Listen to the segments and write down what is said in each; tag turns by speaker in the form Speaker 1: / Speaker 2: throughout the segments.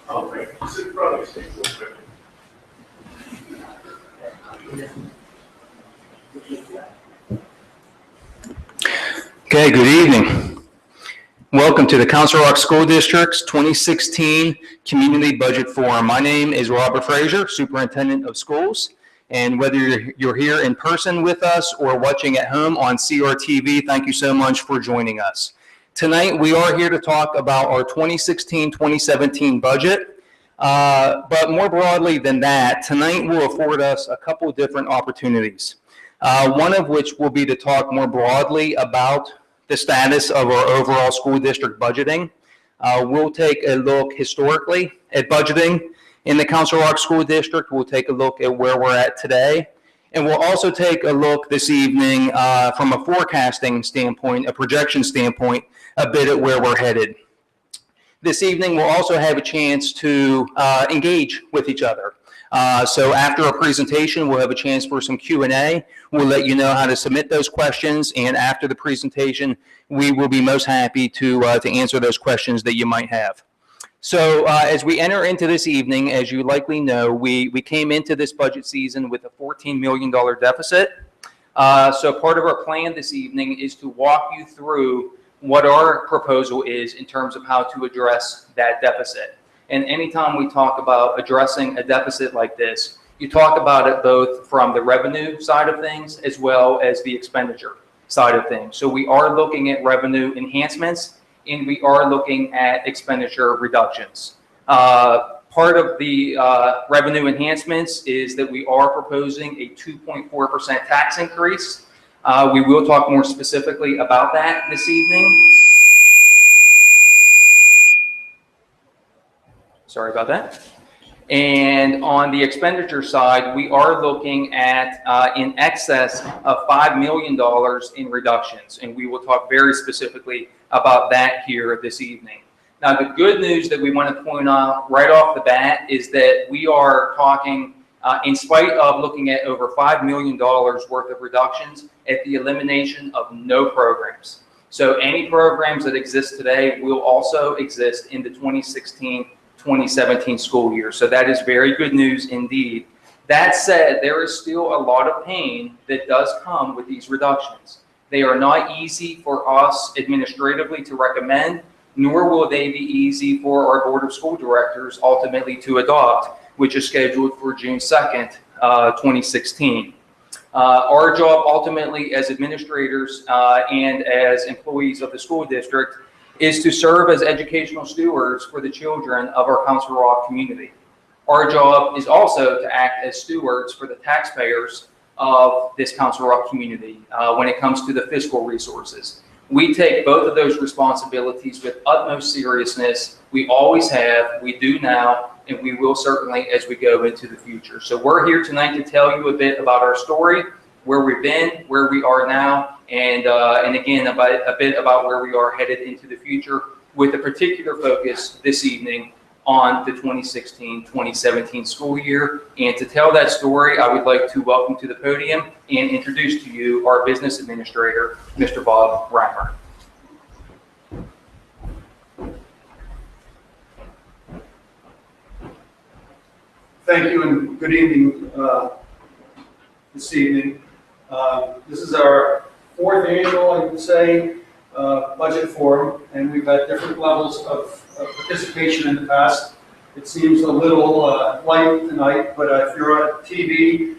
Speaker 1: Okay. Sit in front of me.
Speaker 2: Okay, good evening. Welcome to the Council Rock School District's 2016 Community Budget Forum. My name is Robert Frazier, Superintendent of Schools, and whether you're here in person with us or watching at home on CRTV, thank you so much for joining us. Tonight, we are here to talk about our 2016-2017 budget, but more broadly than that, tonight will afford us a couple different opportunities. One of which will be to talk more broadly about the status of our overall school district budgeting. We'll take a look historically at budgeting in the Council Rock School District. We'll take a look at where we're at today. And we'll also take a look this evening from a forecasting standpoint, a projection standpoint, a bit at where we're headed. This evening, we'll also have a chance to engage with each other. So after our presentation, we'll have a chance for some Q&A. We'll let you know how to submit those questions, and after the presentation, we will be most happy to answer those questions that you might have. So as we enter into this evening, as you likely know, we came into this budget season with a $14 million deficit. So part of our plan this evening is to walk you through what our proposal is in terms of how to address that deficit. And anytime we talk about addressing a deficit like this, you talk about it both from the revenue side of things as well as the expenditure side of things. So we are looking at revenue enhancements and we are looking at expenditure reductions. Part of the revenue enhancements is that we are proposing a 2.4% tax increase. We will talk more specifically about that this evening. Sorry about that. And on the expenditure side, we are looking at in excess of $5 million in reductions, and we will talk very specifically about that here this evening. Now, the good news that we want to point out right off the bat is that we are talking, in spite of looking at over $5 million worth of reductions, at the elimination of no programs. So any programs that exist today will also exist in the 2016-2017 school year. So that is very good news indeed. That said, there is still a lot of pain that does come with these reductions. They are not easy for us administratively to recommend, nor will they be easy for our Board of School Directors ultimately to adopt, which is scheduled for June 2nd, 2016. Our job ultimately as administrators and as employees of the school district is to serve as educational stewards for the children of our Council Rock community. Our job is also to act as stewards for the taxpayers of this Council Rock community when it comes to the fiscal resources. We take both of those responsibilities with utmost seriousness. We always have, we do now, and we will certainly as we go into the future. So we're here tonight to tell you a bit about our story, where we've been, where we are now, and again, a bit about where we are headed into the future, with a particular focus this evening on the 2016-2017 school year. And to tell that story, I would like to welcome to the podium and introduce to you our business administrator, Mr. Bob Reimer.
Speaker 3: Thank you and good evening this evening. This is our fourth annual, I would say, budget forum, and we've had different levels of participation in the past. It seems a little light tonight, but if you're on TV,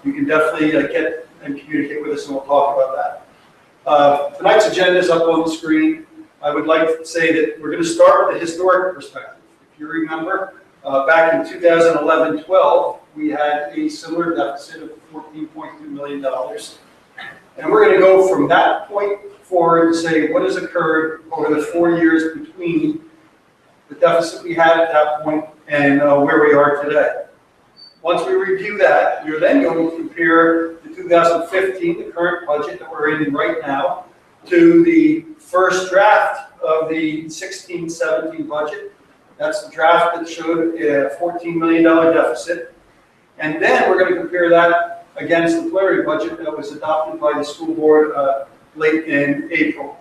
Speaker 3: you can definitely get and communicate with us, and we'll talk about that. Tonight's agenda is up on the screen. I would like to say that we're going to start with a historic perspective. If you remember, back in 2011-12, we had a similar deficit of $14.2 million. And we're going to go from that point forward and say what has occurred over the 4 years between the deficit we had at that point and where we are today. Once we review that, we're then going to compare the 2015, the current budget that we're in right now, to the first draft of the 16-17 budget. That's the draft that showed a $14 million deficit. And then we're going to compare that against the preliminary budget that was adopted by the school board late in April.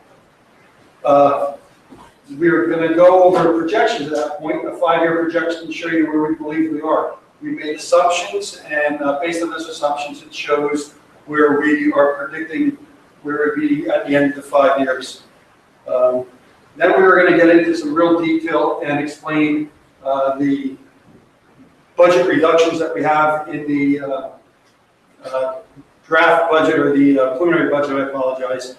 Speaker 3: We're going to go over projections at that point, a 5-year projection to show you where we believe we are. We made assumptions, and based on those assumptions, it shows where we are predicting where it would be at the end of the 5 years. Then we were going to get into some real detail and explain the budget reductions that we have in the draft budget, or the preliminary budget, I apologize,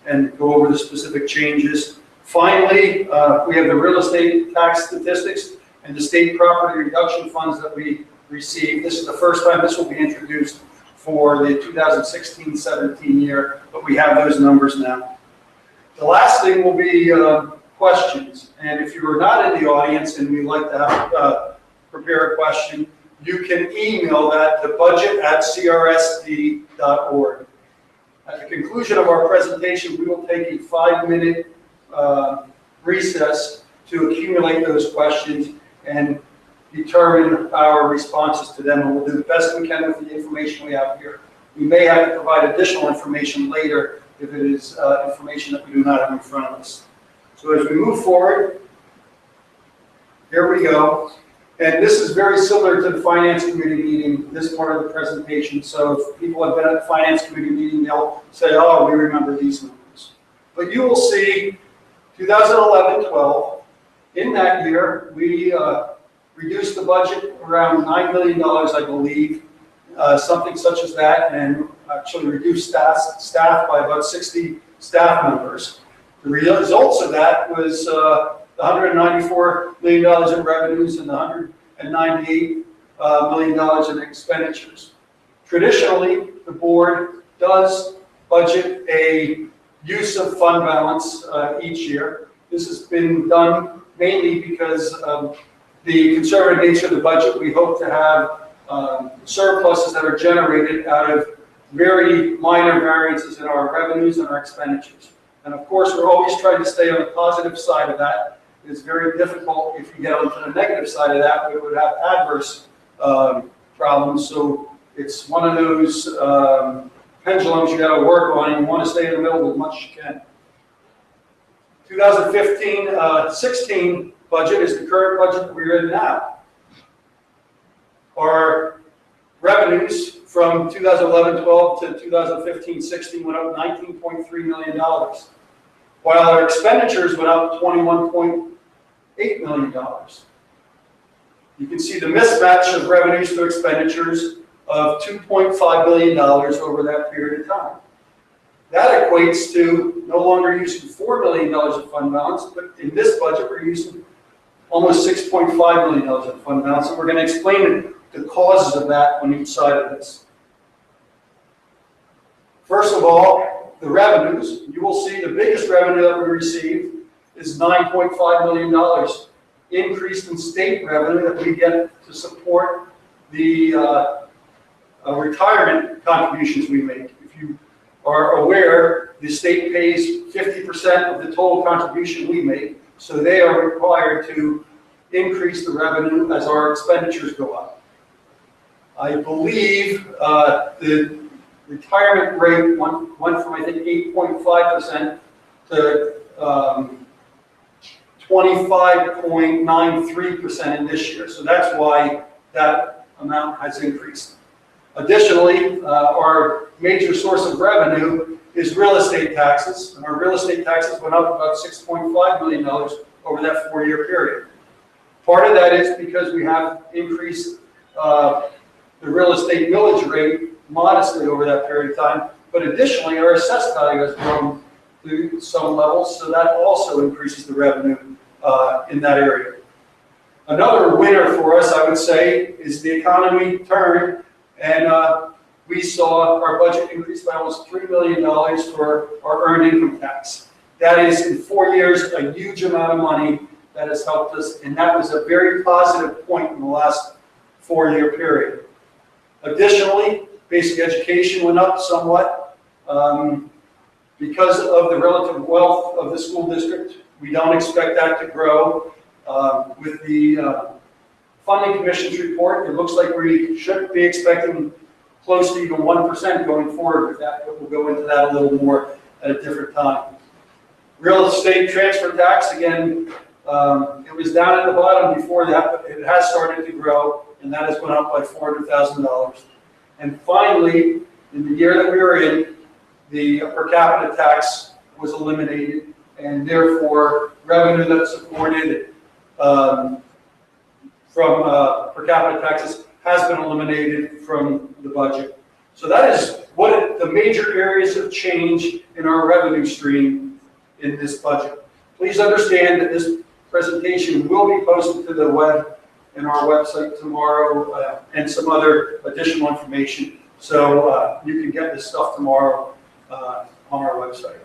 Speaker 3: and go over the specific changes. Finally, we have the real estate tax statistics and the state property reduction funds that we received. This is the first time this will be introduced for the 2016-17 year, but we have those numbers now. The last thing will be questions, and if you are not in the audience and you'd like to have, prepare a question, you can email that to budget@crsd.org. At the conclusion of our presentation, we will take a 5-minute recess to accumulate those questions and determine our responses to them, and we'll do the best we can with the information we have here. We may have to provide additional information later if it is information that we do not have in front of us. So as we move forward, here we go. And this is very similar to the Finance Committee meeting, this part of the presentation. So if people have been at the Finance Committee meeting, they'll say, oh, we remember these numbers. But you will see 2011-12, in that year, we reduced the budget around $9 million, I believe, something such as that, and actually reduced staff by about 60 staff members. The results of that was $194 million in revenues and $198 million in expenditures. Traditionally, the board does budget a use of fund balance each year. This has been done mainly because of the conservative nature of the budget. We hope to have surpluses that are generated out of very minor variances in our revenues and our expenditures. And of course, we're always trying to stay on the positive side of that. It's very difficult if you get onto the negative side of that, we would have adverse problems. So it's one of those pendulums you got to work on, and you want to stay in the middle as much as you can. 2015-16 budget is the current budget that we're in now. Our revenues from 2011-12 to 2015-16 went up $19.3 million, while our expenditures went up $21.8 million. You can see the mismatch of revenues to expenditures of $2.5 billion over that period of time. That equates to no longer using $4 million of fund balance, but in this budget we're using almost $6.5 million of fund balance, and we're going to explain the causes of that on each side of this. First of all, the revenues. You will see the biggest revenue that we received is $9.5 million increase in state revenue that we get to support the retirement contributions we make. If you are aware, the state pays 50% of the total contribution we make, so they are required to increase the revenue as our expenditures go up. I believe the retirement rate went from, I think, 8.5% to 25.93% in this year. So that's why that amount has increased. Additionally, our major source of revenue is real estate taxes, and our real estate taxes went up about $6.5 million over that 4-year period. Part of that is because we have increased the real estate millage rate modestly over that period of time, but additionally our assessed value has grown to some levels, so that also increases the revenue in that area. Another winner for us, I would say, is the economy turned, and we saw our budget increase by almost $3 million for our earned income tax. That is, in 4 years, a huge amount of money that has helped us, and that was a very positive point in the last 4-year period. Additionally, basic education went up somewhat because of the relative wealth of the school district. We don't expect that to grow. With the funding commission's report, it looks like we should be expecting close to even 1% going forward with that, but we'll go into that a little more at a different time. Real estate transfer tax, again, it was down at the bottom before that, but it has started to grow, and that has gone up by $400,000. And finally, in the year that we were in, the per capita tax was eliminated, and therefore revenue that supported from per capita taxes has been eliminated from the budget. So that is what the major areas of change in our revenue stream in this budget. Please understand that this presentation will be posted to the web and our website tomorrow, and some other additional information. So you can get this stuff tomorrow on our website.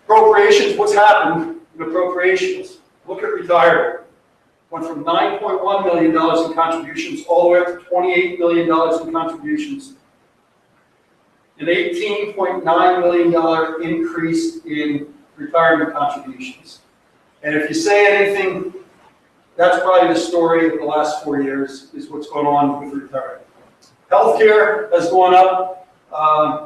Speaker 3: Appropriations, what's happened in appropriations? Look at retirement. Went from $9.1 million in contributions all the way up to $28 million in contributions. An $18.9 million increase in retirement contributions. And if you say anything, that's probably the story of the last 4 years, is what's going on with retirement. Healthcare has gone up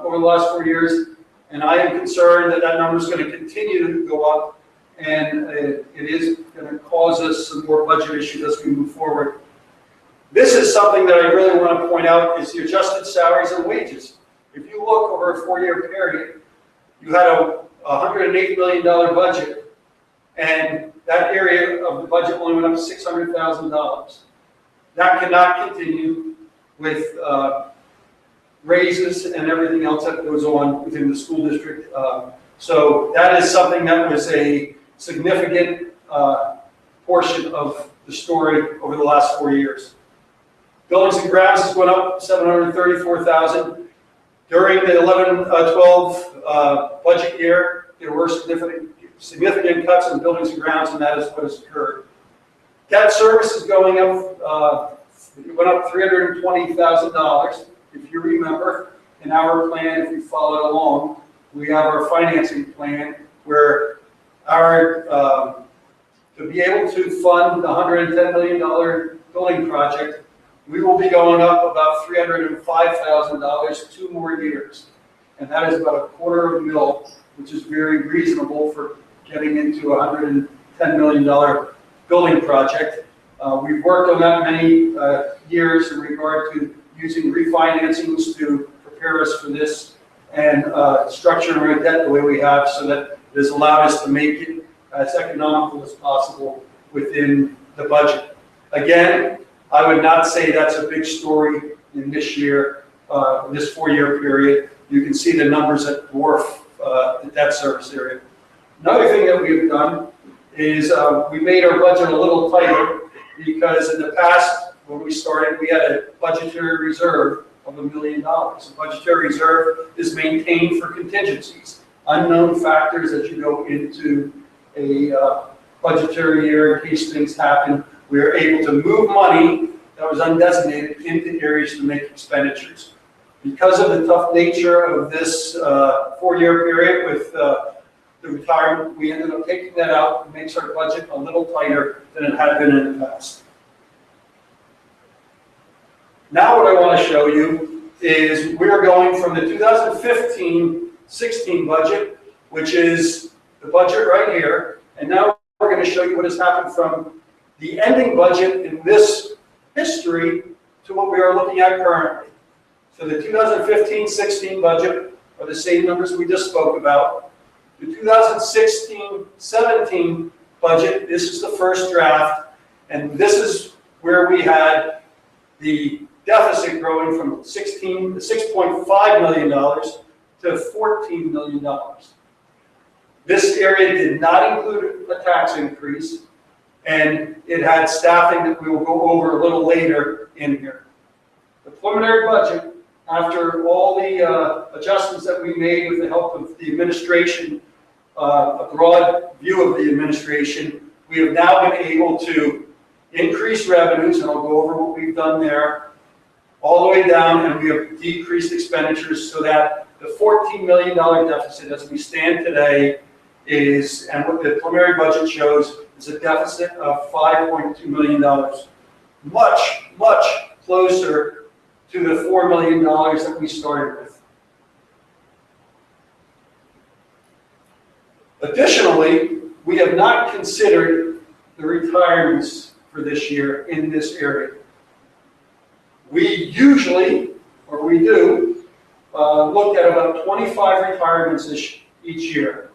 Speaker 3: over the last 4 years, and I am concerned that that number is going to continue to go up, and it is going to cause us some more budget issues as we move forward. This is something that I really want to point out, is the adjusted salaries and wages. If you look over a 4-year period, you had a $108 million budget, and that area of the budget only went up $600,000. That cannot continue with raises and everything else that goes on within the school district. So that is something that was a significant portion of the story over the last 4 years. Buildings and grounds has gone up $734,000. During the 11-12 budget year, there were significant cuts in buildings and grounds, and that is what has occurred. Debt service is going up. It went up $320,000. If you remember, in our plan, if you follow along, we have our financing plan where our to be able to fund the $110 million building project, we will be going up about $305,000 2 more years. And that is about $250,000, which is very reasonable for getting into a $110 million building project. We've worked on that many years in regard to using refinancings to prepare us for this, and structuring our debt the way we have, so that it has allowed us to make it as economical as possible within the budget. Again, I would not say that's a big story in this year, this 4-year period. You can see the numbers that dwarf the debt service area. Another thing that we've done is we made our budget a little tighter, because in the past, when we started, we had a budgetary reserve of $1 million. The budgetary reserve is maintained for contingencies, unknown factors that you go into a budgetary year in case things happen. We are able to move money that was undesignated into areas to make expenditures. Because of the tough nature of this 4-year period with the retirement, we ended up taking that out. It makes our budget a little tighter than it had been in the past. Now what I want to show you is we're going from the 2015-16 budget, which is the budget right here, and now we're going to show you what has happened from the ending budget in this history to what we are looking at currently. So the 2015-16 budget are the same numbers we just spoke about. The 2016-17 budget, this is the first draft, and this is where we had the deficit growing from $6.5 million to $14 million. This area did not include a tax increase, and it had staffing that we will go over a little later in here. The preliminary budget, after all the adjustments that we made with the help of the administration, a broad view of the administration, we have now been able to increase revenues, and I'll go over what we've done there, all the way down, and we have decreased expenditures so that the $14 million deficit as we stand today is, and what the preliminary budget shows, is a deficit of $5.2 million. Much, much closer to the $4 million that we started with. Additionally, we have not considered the retirements for this year in this area. We usually, or we do, look at about 25 retirements each year.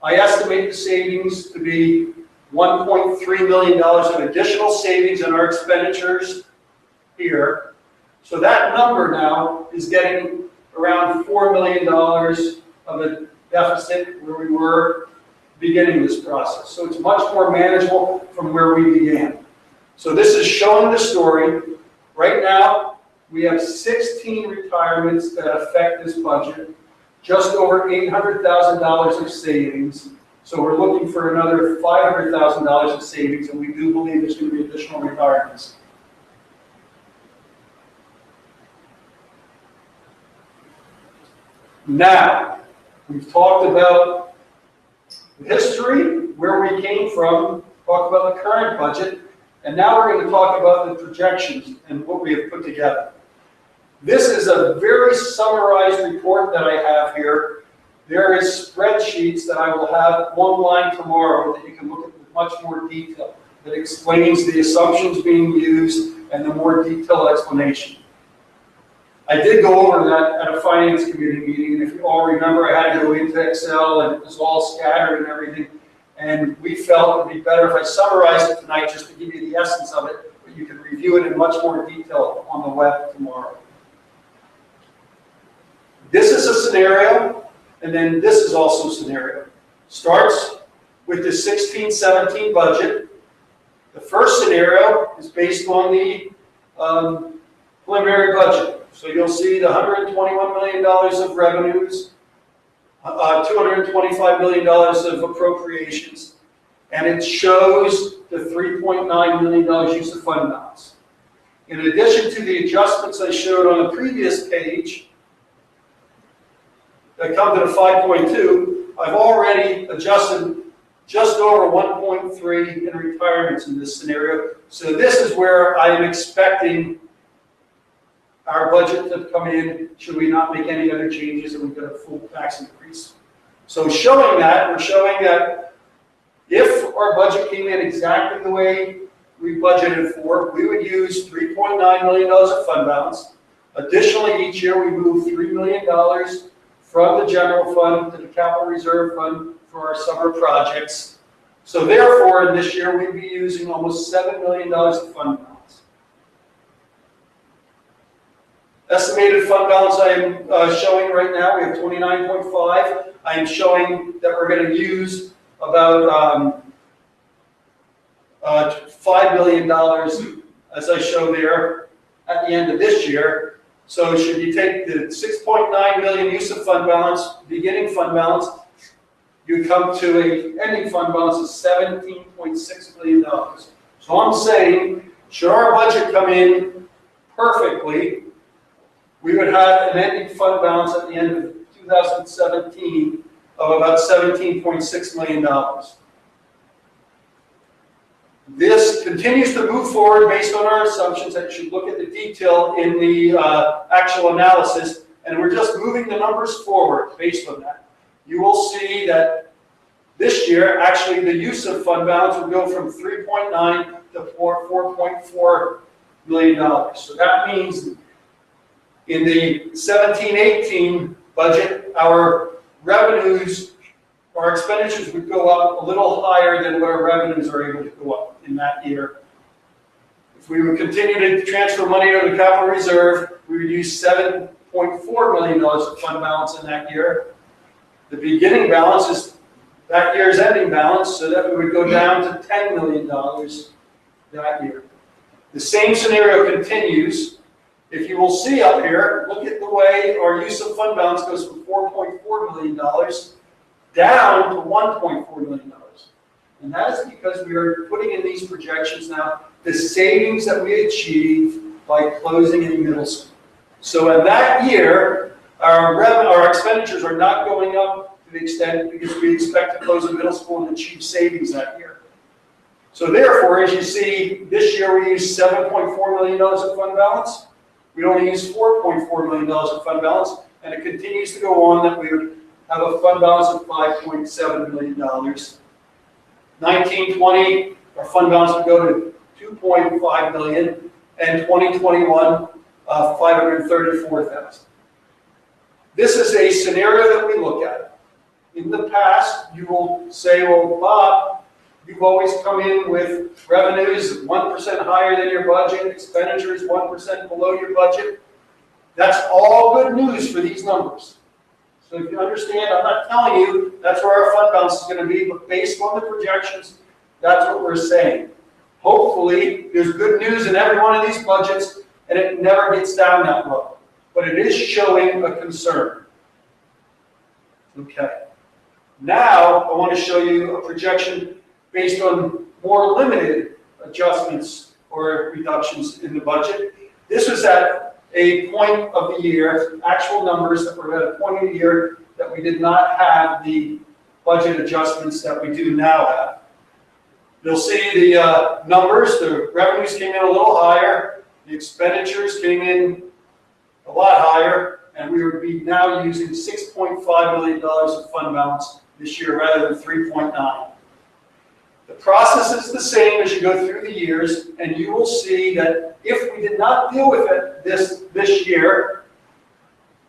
Speaker 3: I estimate the savings to be $1.3 million of additional savings in our expenditures here. So that number now is getting around $4 million of a deficit where we were beginning this process. So it's much more manageable from where we began. So this is showing the story. Right now, we have 16 retirements that affect this budget, just over $800,000 of savings. So we're looking for another $500,000 of savings, and we do believe there's going to be additional retirements. Now, we've talked about the history, where we came from, talked about the current budget, and now we're going to talk about the projections and what we have put together. This is a very summarized report that I have here. There is spreadsheets that I will have online tomorrow that you can look at with much more detail, that explains the assumptions being used and the more detailed explanation. I did go over that at a finance committee meeting, and if you all remember, I had to go into Excel and it was all scattered and everything. And we felt it would be better if I summarized it tonight just to give you the essence of it, but you can review it in much more detail on the web tomorrow. This is a scenario, and then this is also a scenario. Starts with the 16-17 budget. The first scenario is based on the preliminary budget. So you'll see the $121 million of revenues, $225 million of appropriations, and it shows the $3.9 million use of fund balance. In addition to the adjustments I showed on the previous page, that come to the 5.2, I've already adjusted just over 1.3 in retirements in this scenario. So this is where I am expecting our budget to come in should we not make any other changes and we get a full tax increase. So showing that, we're showing that if our budget came in exactly the way we budgeted for, we would use $3.9 million of fund balance. Additionally, each year we move $3 million from the general fund to the capital reserve fund for our summer projects. So therefore, in this year, we'd be using almost $7 million of fund balance. Estimated fund balance I am showing right now, we have 29.5. I am showing that we're going to use about $5 million, as I show there, at the end of this year. So should you take the 6.9 million use of fund balance, beginning fund balance, you come to an ending fund balance of $17.6 million. So I'm saying, should our budget come in perfectly, we would have an ending fund balance at the end of 2017 of about $17.6 million. This continues to move forward based on our assumptions that you should look at the detail in the actual analysis, and we're just moving the numbers forward based on that. You will see that this year, actually, the use of fund balance will go from 3.9 to 4.4 million dollars. So that means in the 17-18 budget, our revenues, our expenditures would go up a little higher than what our revenues are able to go up in that year. If we would continue to transfer money to the capital reserve, we would use $7.4 million of fund balance in that year. The beginning balance is that year's ending balance, so that we would go down to $10 million that year. The same scenario continues. If you will see up here, look at the way our use of fund balance goes from $4.4 million down to $1.4 million. And that is because we are putting in these projections now the savings that we achieve by closing a middle school. So in that year, our expenditures are not going up to the extent because we expect to close a middle school and achieve savings that year. So therefore, as you see, this year we use $7.4 million of fund balance. We only use $4.4 million of fund balance, and it continues to go on that we would have a fund balance of $5.7 million. 1920, our fund balance would go to $2.5 million, and 2021, $534,000. This is a scenario that we look at. In the past, you will say, well, Bob, you've always come in with revenues 1% higher than your budget, expenditures 1% below your budget. That's all good news for these numbers. So if you understand, I'm not telling you that's where our fund balance is going to be, but based on the projections, that's what we're saying. Hopefully, there's good news in every one of these budgets, and it never gets down that low. But it is showing a concern. Okay. Now, I want to show you a projection based on more limited adjustments or reductions in the budget. This was at a point of the year, actual numbers that were at a point of the year that we did not have the budget adjustments that we do now have. You'll see the numbers, the revenues came in a little higher, the expenditures came in a lot higher, and we would be now using $6.5 million of fund balance this year rather than 3.9. The process is the same as you go through the years, and you will see that if we did not deal with it this year,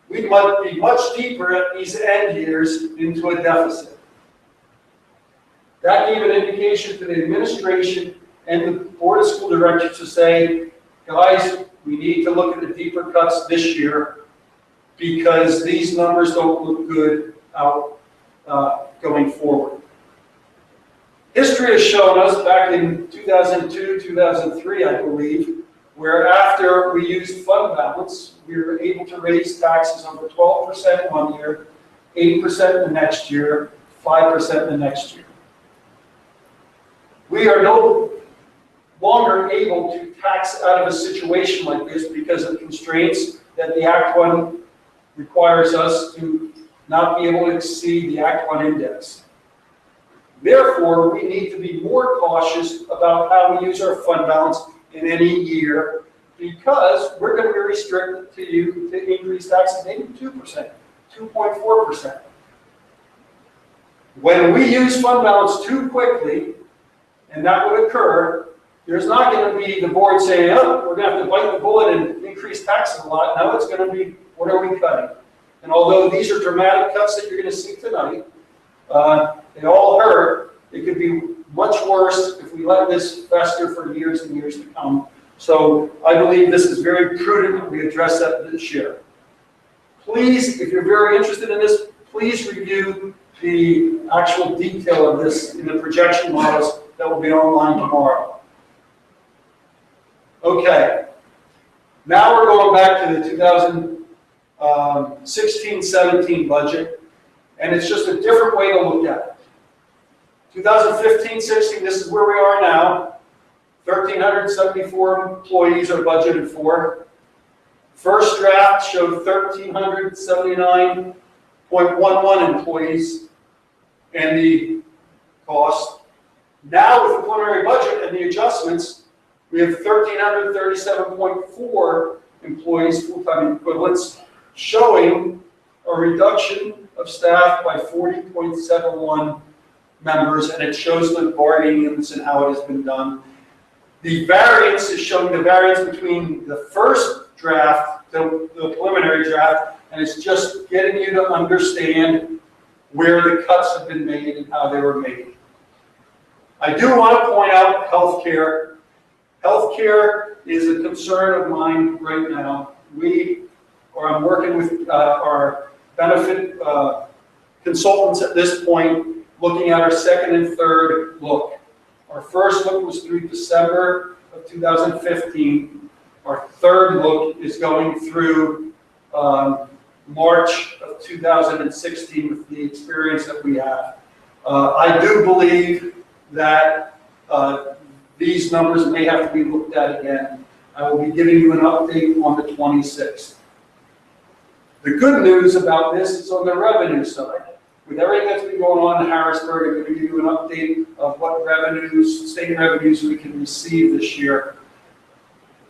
Speaker 3: we might be much deeper at these end years into a deficit. That gave an indication to the administration and the Board of School Directors to say, guys, we need to look at the deeper cuts this year because these numbers don't look good out going forward. History has shown us back in 2002, 2003, I believe, where after we used fund balance, we were able to raise taxes over 12% one year, 8% the next year, 5% the next year. We are no longer able to tax out of a situation like this because of constraints that the Act 1 requires us to not be able to exceed the Act 1 index. Therefore, we need to be more cautious about how we use our fund balance in any year because we're going to be restricted to you to increase taxes maybe 2%, 2.4%. When we use fund balance too quickly, and that would occur, there's not going to be the board saying, oh, we're going to have to bite the bullet and increase taxes a lot. No, it's going to be, what are we cutting? And although these are dramatic cuts that you're going to see tonight, they all hurt. It could be much worse if we let this fester for years and years to come. So I believe this is very prudent that we address that this year. Please, if you're very interested in this, please review the actual detail of this in the projection models that will be online tomorrow. Okay. Now we're going back to the 2016-17 budget, and it's just a different way to look at it. 2015-16, this is where we are now. 1,374 employees are budgeted for. First draft showed 1,379.11 employees and the cost. Now with the preliminary budget and the adjustments, we have 1,337.4 employees, full-time equivalents, showing a reduction of staff by 40.71 members, and it shows the bargaining units and how it has been done. The variance is showing the variance between the first draft, the preliminary draft, and it's just getting you to understand where the cuts have been made and how they were made. I do want to point out healthcare. Healthcare is a concern of mine right now. I'm working with our benefit consultants at this point, looking at our second and third look. Our first look was through December of 2015. Our third look is going through March of 2016 with the experience that we have. I do believe that these numbers may have to be looked at again. I will be giving you an update on the 26th. The good news about this is on the revenue side. With everything that's been going on in Harrisburg, I'm going to give you an update of what revenues, state revenues we can receive this year.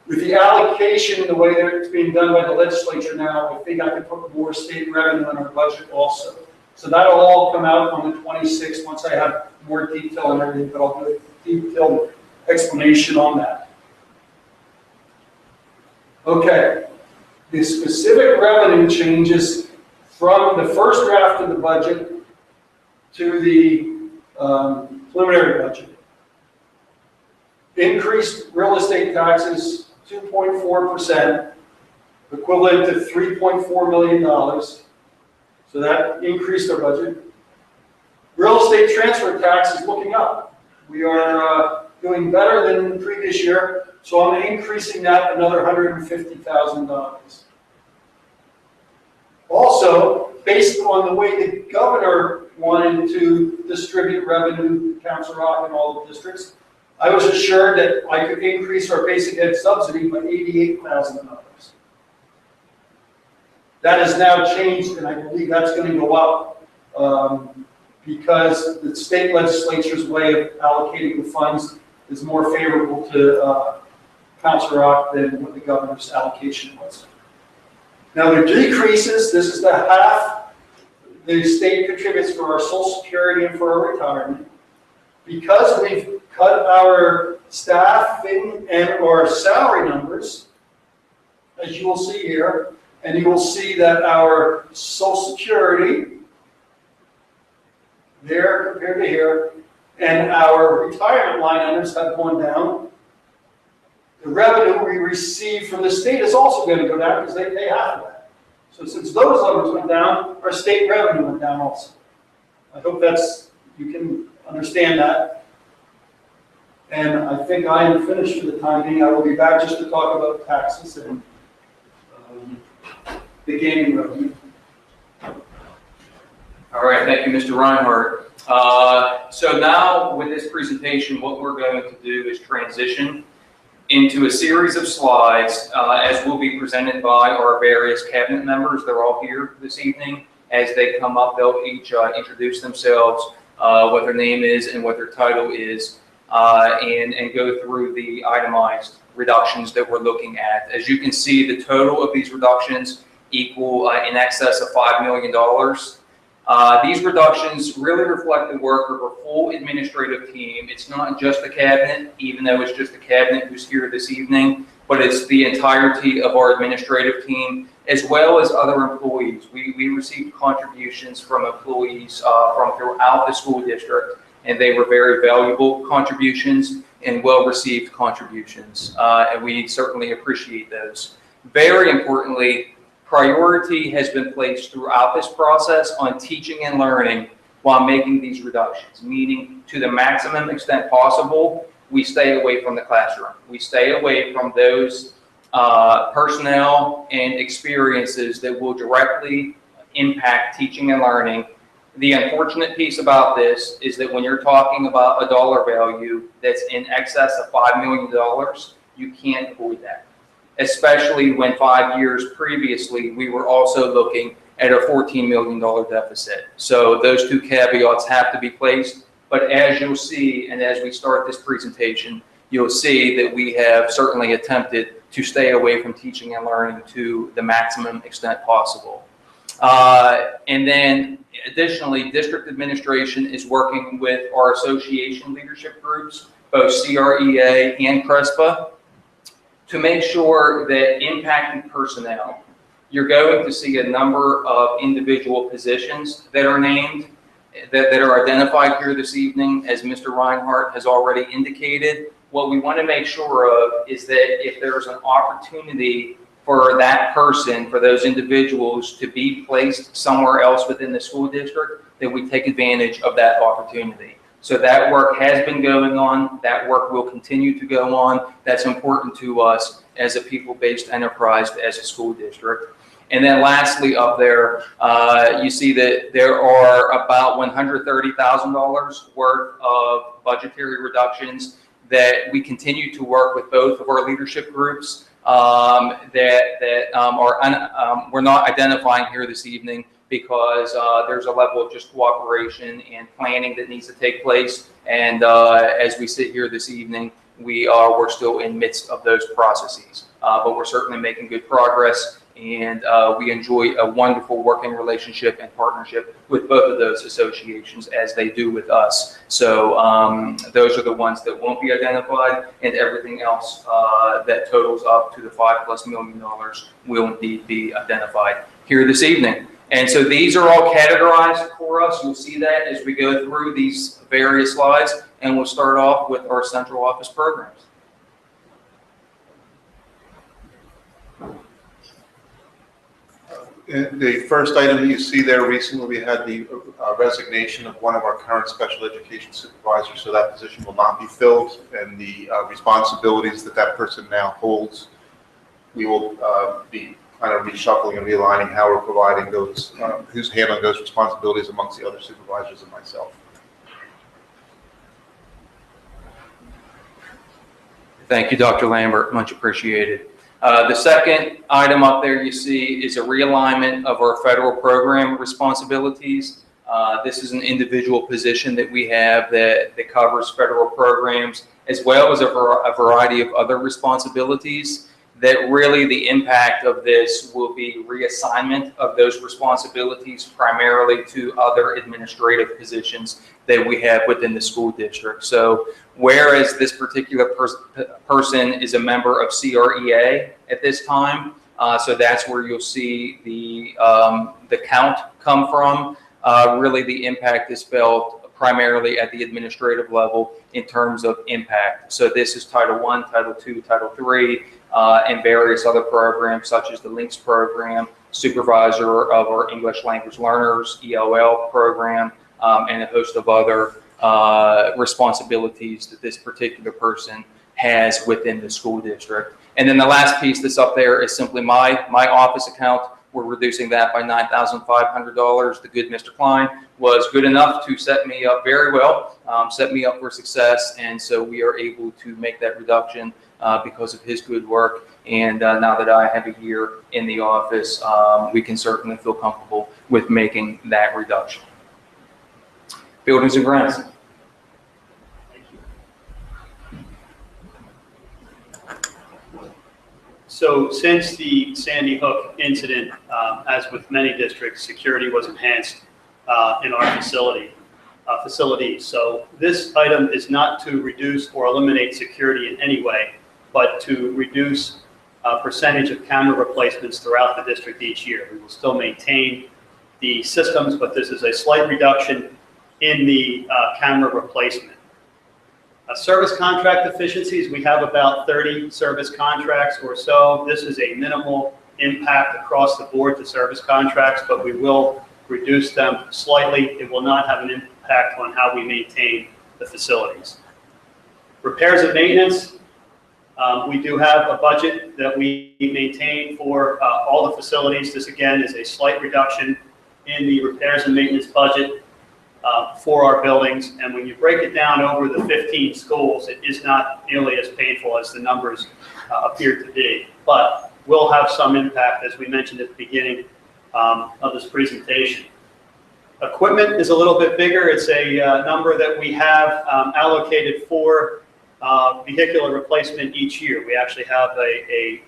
Speaker 3: With the allocation, the way that it's being done by the legislature now, I think I can put more state revenue in our budget also. So that'll all come out on the 26th once I have more detail and everything, but I'll do a detailed explanation on that. Okay, the specific revenue changes from the first draft of the budget to the preliminary budget. Increased real estate taxes 2.4%, equivalent to $3.4 million. So that increased our budget. Real estate transfer tax is looking up. We are doing better than the previous year, so I'm increasing that another $150,000. Also, based on the way the governor wanted to distribute revenue to Council Rock and all the districts, I was assured that I could increase our basic ed subsidy by $88,000. That has now changed, and I believe that's going to go up because the state legislature's way of allocating the funds is more favorable to Council Rock than what the governor's allocation was. Now the decreases, this is the half the state contributes for our Social Security and for our retirement. Because we've cut our staffing and our salary numbers, as you will see here, and you will see that our Social Security, there compared to here, and our retirement line items have gone down. The revenue we receive from the state is also going to go down because they pay half of that. So since those numbers went down, our state revenue went down also. I hope you can understand that. And I think I am finished for the time being. I will be back just to talk about taxes and the gaming revenue.
Speaker 2: All right, thank you, Mr. Reinhardt. So now with this presentation, what we're going to do is transition into a series of slides as will be presented by our various cabinet members. They're all here this evening. As they come up, they'll each introduce themselves, what their name is and what their title is, and go through the itemized reductions that we're looking at. As you can see, the total of these reductions equal in excess of $5 million. These reductions really reflect the work of our full administrative team. It's not just the cabinet, even though it's just the cabinet who's here this evening, but it's the entirety of our administrative team, as well as other employees. We received contributions from employees from throughout the school district, and they were very valuable contributions and well-received contributions, and we certainly appreciate those. Very importantly, priority has been placed throughout this process on teaching and learning while making these reductions, meaning to the maximum extent possible, we stay away from the classroom. We stay away from those personnel and experiences that will directly impact teaching and learning. The unfortunate piece about this is that when you're talking about a dollar value that's in excess of $5 million, you can't avoid that. Especially when 5 years previously, we were also looking at a $14 million deficit. So those two caveats have to be placed. But as you'll see, and as we start this presentation, you'll see that we have certainly attempted to stay away from teaching and learning to the maximum extent possible. And then additionally, district administration is working with our association leadership groups, both CREA and CRESPA, to make sure that impacting personnel, you're going to see a number of individual positions that are named, that are identified here this evening, as Mr. Reinhardt has already indicated. What we want to make sure of is that if there's an opportunity for that person, for those individuals to be placed somewhere else within the school district, that we take advantage of that opportunity. So that work has been going on. That work will continue to go on. That's important to us as a people-based enterprise, as a school district. And then lastly up there, you see that there are about $130,000 worth of budgetary reductions that we continue to work with both of our leadership groups we're not identifying here this evening, because there's a level of just cooperation and planning that needs to take place. And as we sit here this evening, we're still in midst of those processes. But we're certainly making good progress, And we enjoy a wonderful working relationship and partnership with both of those associations as they do with us. So those are the ones that won't be identified, and everything else that totals up to the $5+ million will indeed be identified here this evening. And so these are all categorized for us. You'll see that as we go through these various slides, and we'll start off with our central office programs.
Speaker 4: The first item that you see there, recently we had the resignation of one of our current special education supervisors, so that position will not be filled, and the responsibilities that that person now holds, we will be kind of reshuffling and realigning how we're providing those, who's handling those responsibilities amongst the other supervisors and myself.
Speaker 2: Thank you, Dr. Lambert, much appreciated. The second item up there you see is a realignment of our federal program responsibilities. This is an individual position that we have that covers federal programs, as well as a variety of other responsibilities. That really the impact of this will be reassignment of those responsibilities primarily to other administrative positions that we have within the school district. So whereas this particular person is a member of CREA at this time, so that's where you'll see the count come from. Really the impact is felt primarily at the administrative level in terms of impact. So this is Title I, Title II, Title III, and various other programs such as the LINKS program, supervisor of our English language learners, ELL program, and a host of other responsibilities that this particular person has within the school district. And then the last piece that's up there is simply my office account. We're reducing that by $9,500. The good Mr. Klein was good enough to set me up very well, set me up for success, and so we are able to make that reduction because of his good work. And now that I have a year in the office, we can certainly feel comfortable with making that reduction. Buildings and grounds.
Speaker 5: So since the Sandy Hook incident, as with many districts, security was enhanced in our facilities. So this item is not to reduce or eliminate security in any way, but to reduce percentage of camera replacements throughout the district each year. We will still maintain the systems, but this is a slight reduction in the camera replacement. Service contract efficiencies, we have about 30 service contracts or so. This is a minimal impact across the board to service contracts, but we will reduce them slightly. It will not have an impact on how we maintain the facilities. Repairs and maintenance, we do have a budget that we maintain for all the facilities. This again is a slight reduction in the repairs and maintenance budget for our buildings, and when you break it down over the 15 schools, it is not nearly as painful as the numbers appear to be, but will have some impact, as we mentioned at the beginning of this presentation. Equipment is a little bit bigger. It's a number that we have allocated for vehicular replacement each year. We actually have a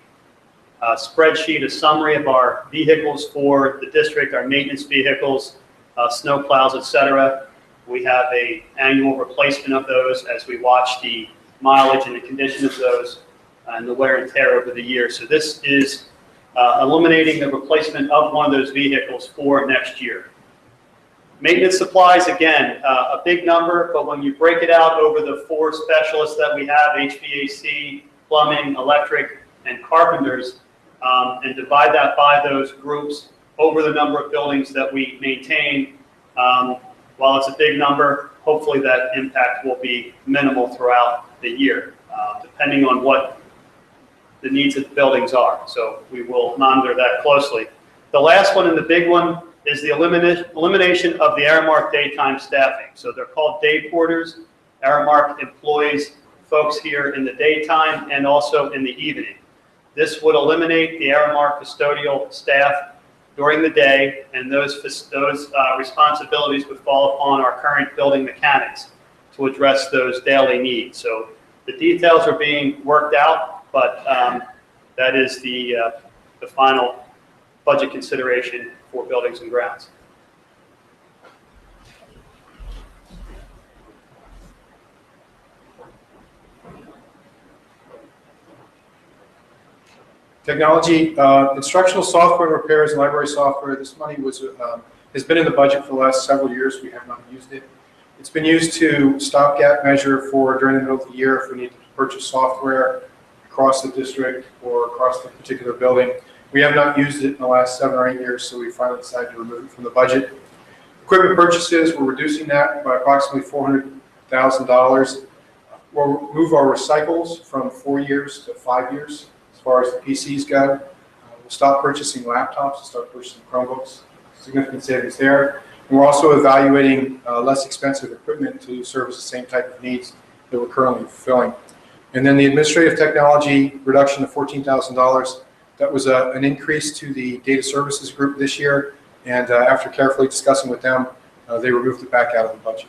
Speaker 5: spreadsheet, a summary of our vehicles for the district, our maintenance vehicles, snow plows, etc. We have an annual replacement of those as we watch the mileage and the condition of those and the wear and tear over the year. So this is eliminating the replacement of one of those vehicles for next year. Maintenance supplies, again, a big number, but when you break it out over the 4 specialists that we have, HVAC, plumbing, electric, and carpenters, and divide that by those groups over the number of buildings that we maintain, while it's a big number, hopefully that impact will be minimal throughout the year, depending on what the needs of the buildings are. So we will monitor that closely. The last one and the big one is the elimination of the Aramark daytime staffing. So they're called day porters. Aramark employs folks here in the daytime and also in the evening. This would eliminate the Aramark custodial staff during the day, and those responsibilities would fall upon our current building mechanics to address those daily needs. So the details are being worked out, but that is the final budget consideration for buildings and grounds.
Speaker 6: Technology, instructional software repairs and library software. This money has been in the budget for the last several years. We have not used it. It's been used to stopgap measure for during the middle of the year if we need to purchase software across the district or across the particular building. We have not used it in the last 7 or 8 years, so we finally decided to remove it from the budget. Equipment purchases, we're reducing that by approximately $400,000. We'll move our recycles from 4 years to 5 years. As far as the PCs go, we'll stop purchasing laptops and start purchasing Chromebooks. Significant savings there. And we're also evaluating less expensive equipment to service the same type of needs that we're currently fulfilling. And then the administrative technology reduction of $14,000. That was an increase to the data services group this year. And after carefully discussing with them, they removed it back out of the budget.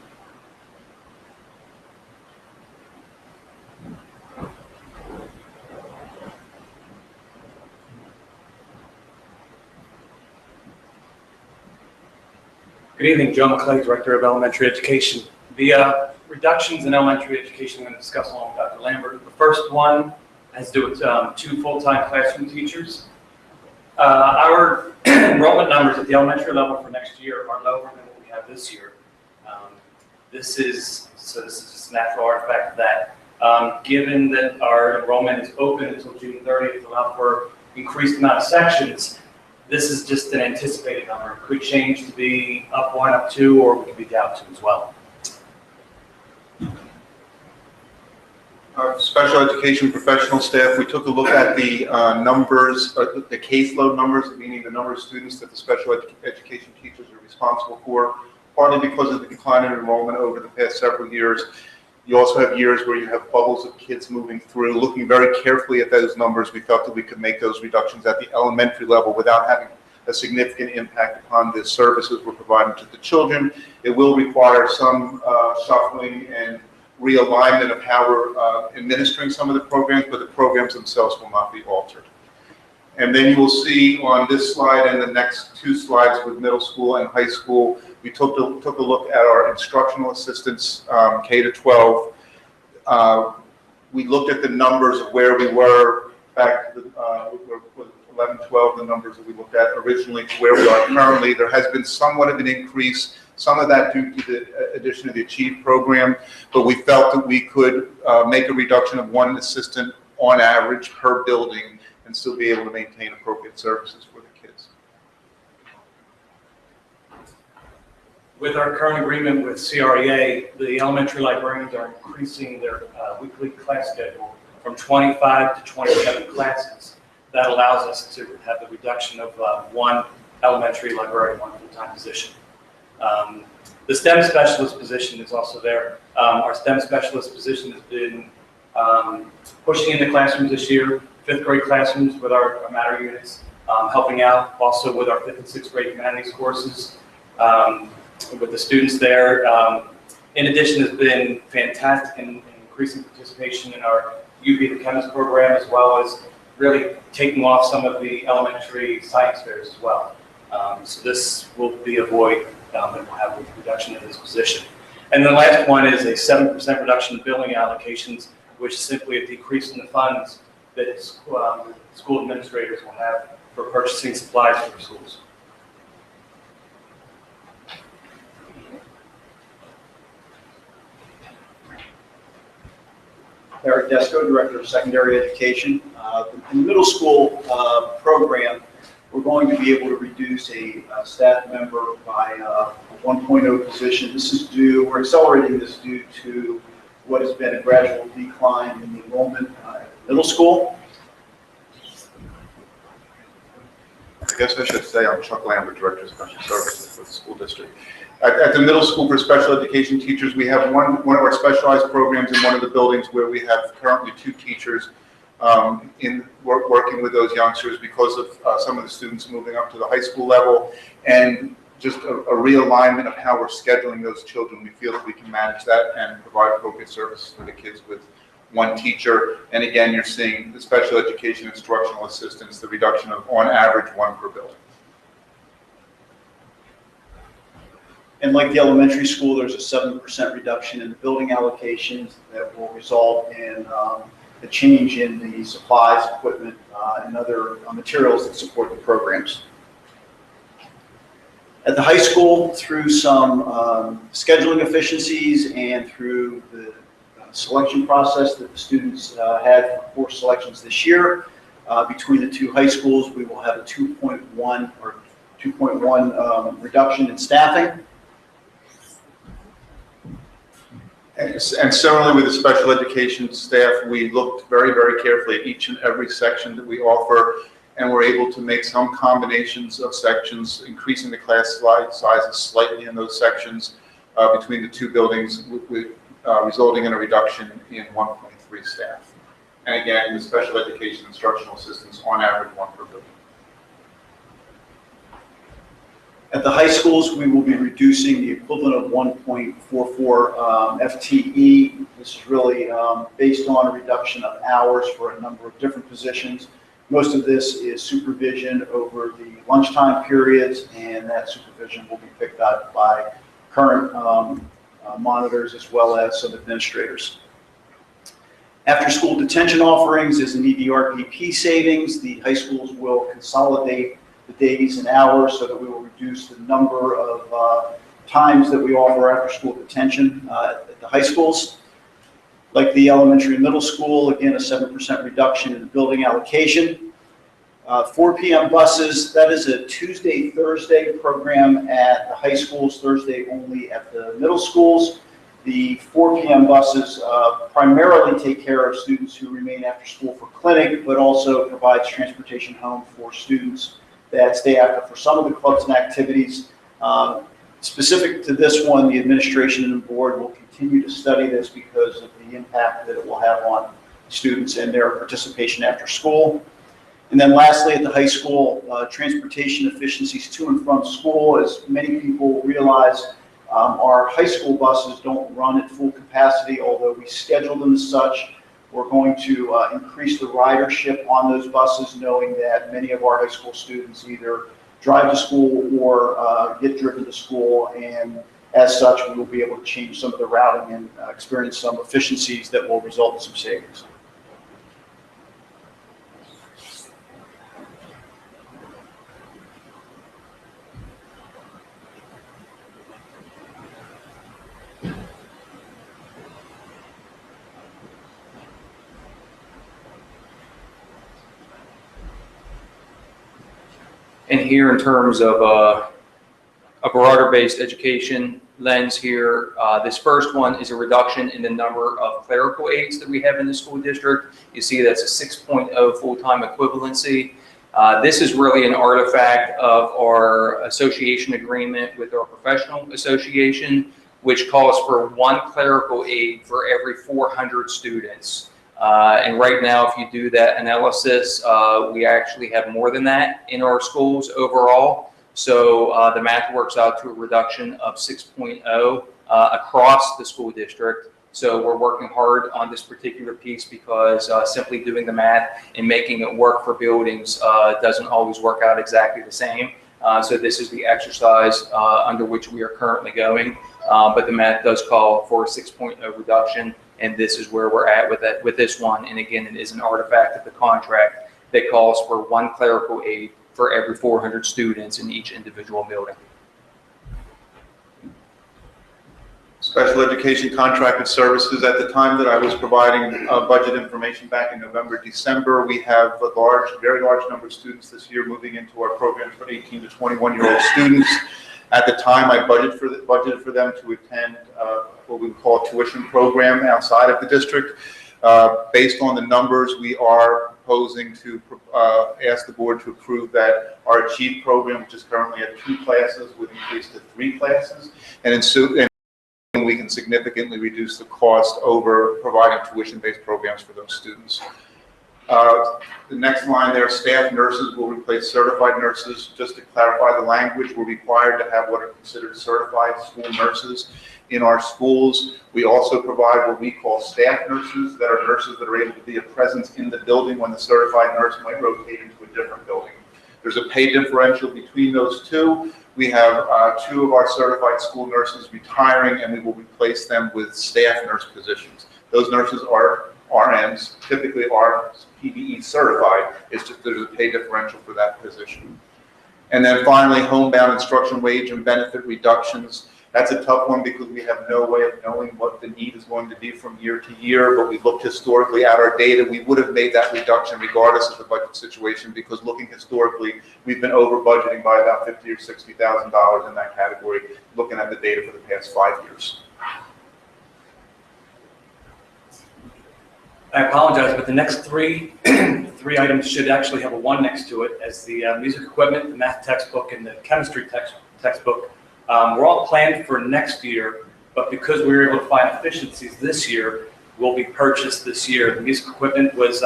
Speaker 7: Good evening, Joe McClay, Director of Elementary Education. The reductions in elementary education I'm going to discuss along with Dr. Lambert. The first one has to do with 2 full-time classroom teachers. Our enrollment numbers at the elementary level for next year are lower than what we have this year. This is just a natural artifact of that. Given that our enrollment is open until June 30th, allow for increased amount of sections, this is just an anticipated number. It could change to be up 1, up 2, or we could be down 2 as well.
Speaker 4: Our special education professional staff, we took a look at the numbers, the caseload numbers, meaning the number of students that the special education teachers are responsible for, partly because of the decline in enrollment over the past several years. You also have years where you have bubbles of kids moving through. Looking very carefully at those numbers, we felt that we could make those reductions at the elementary level without having a significant impact upon the services we're providing to the children. It will require some shuffling and realignment of how we're administering some of the programs, but the programs themselves will not be altered. And then you will see on this slide and the next 2 slides with middle school and high school, we took a look at our instructional assistants, K to 12. We looked at the numbers of where we were back to the 11, 12, the numbers that we looked at originally to where we are currently. There has been somewhat of an increase, some of that due to the addition of the Achieve program, but we felt that we could make a reduction of 1 assistant on average per building and still be able to maintain appropriate services for the kids.
Speaker 7: With our current agreement with CREA, the elementary librarians are increasing their weekly class schedule from 25 to 27 classes. That allows us to have the reduction of 1 elementary librarian, 1 full-time position. The STEM specialist position is also there. Our STEM specialist position has been pushing into classrooms this year, 5th grade classrooms with our Matter units, helping out also with our 5th and 6th grade humanities courses with the students there. In addition, has been fantastic in increasing participation in our UV the Chemist program, as well as really taking off some of the elementary science fairs as well. So this will be a void that we'll have with the reduction in this position. And the last one is a 7% reduction in billing allocations, which is simply a decrease in the funds that school administrators will have for purchasing supplies for schools.
Speaker 8: Ferric, Director of Secondary Education. In the middle school program, we're going to be able to reduce a staff member by a 1.0 position. This is due, we're accelerating this due to what has been a gradual decline in the enrollment in middle school.
Speaker 4: I guess I should say I'm Chuck Lambert, Director of Special Services for the school district. At the middle school for special education teachers, we have one of our specialized programs in one of the buildings where we have currently 2 teachers working with those youngsters because of some of the students moving up to the high school level, and just a realignment of how we're scheduling those children. We feel that we can manage that and provide appropriate services for the kids with one teacher. And again, you're seeing the special education instructional assistants, the reduction of, on average, 1 per building.
Speaker 8: And like the elementary school, there's a 7% reduction in the building allocations that will result in a change in the supplies, equipment, and other materials that support the programs. At the high school, through some scheduling efficiencies and through the selection process that the students had for course selections this year, between the two high schools, we will have a 2.1 reduction in staffing.
Speaker 4: And similarly with the special education staff, we looked very, very carefully at each and every section that we offer, and we're able to make some combinations of sections, increasing the class sizes slightly in those sections between the two buildings, resulting in a reduction in 1.3 staff. And again, the special education instructional assistants, on average, 1 per building.
Speaker 8: At the high schools, we will be reducing the equivalent of 1.44 FTE. This is really based on a reduction of hours for a number of different positions. Most of this is supervision over the lunchtime periods, and that supervision will be picked up by current monitors as well as some administrators. After school detention offerings is an EDRPP savings. The high schools will consolidate the days and hours so that we will reduce the number of times that we offer after school detention at the high schools. Like the elementary and middle school, again, a 7% reduction in the building allocation. 4 p.m. buses, that is a Tuesday, Thursday program at the high schools, Thursday only at the middle schools. The 4 p.m. buses primarily take care of students who remain after school for clinic, but also provides transportation home for students that stay active for some of the clubs and activities. Specific to this one, the administration and the board will continue to study this because of the impact that it will have on students and their participation after school. And then lastly, at the high school, transportation efficiencies to and from school. As many people realize, our high school buses don't run at full capacity, although we schedule them as such. We're going to increase the ridership on those buses, knowing that many of our high school students either drive to school or get driven to school, and as such, we will be able to change some of the routing and experience some efficiencies that will result in some savings.
Speaker 2: And here, in terms of a broader-based education lens here, this first one is a reduction in the number of clerical aides that we have in the school district. You see that's a 6.0 full-time equivalency. This is really an artifact of our association agreement with our professional association, which calls for 1 clerical aide for every 400 students. And right now, if you do that analysis, we actually have more than that in our schools overall. So the math works out to a reduction of 6.0 across the school district. So we're working hard on this particular piece because simply doing the math and making it work for buildings doesn't always work out exactly the same. So this is the exercise under which we are currently going. But the math does call for a 6.0 reduction. And this is where we're at with this one. And again, it is an artifact of the contract that calls for 1 clerical aide for every 400 students in each individual building.
Speaker 4: Special education contracted services. At the time that I was providing budget information back in November, December, we have a very large number of students this year moving into our programs for 18 to 21-year-old students. At the time, I budgeted for them to attend what we would call a tuition program outside of the district. Based on the numbers, we are proposing to ask the board to approve that our Achieve program, which is currently at 2 classes, would increase to 3 classes, and we can significantly reduce the cost over providing tuition-based programs for those students. The next line there, staff nurses will replace certified nurses. Just to clarify the language, we're required to have what are considered certified school nurses. in our schools. We also provide what we call staff nurses, that are nurses that are able to be a presence in the building when the certified nurse might rotate into a different building. There's a pay differential between those two. We have 2 of our certified school nurses retiring, and we will replace them with staff nurse positions. Those nurses are RNs, typically are PBE certified. It's just there's a pay differential for that position. And then finally, homebound instruction wage and benefit reductions. That's a tough one because we have no way of knowing what the need is going to be from year to year, but we looked historically at our data. We would have made that reduction regardless of the budget situation, because looking historically, we've been over budgeting by about $50,000 or $60,000 in that category, looking at the data for the past 5 years.
Speaker 7: I apologize, but the next three items should actually have a 1 next to it, as the music equipment, the math textbook, and the chemistry textbook. We're all planned for next year, but because we were able to find efficiencies this year, will be purchased this year. The music equipment was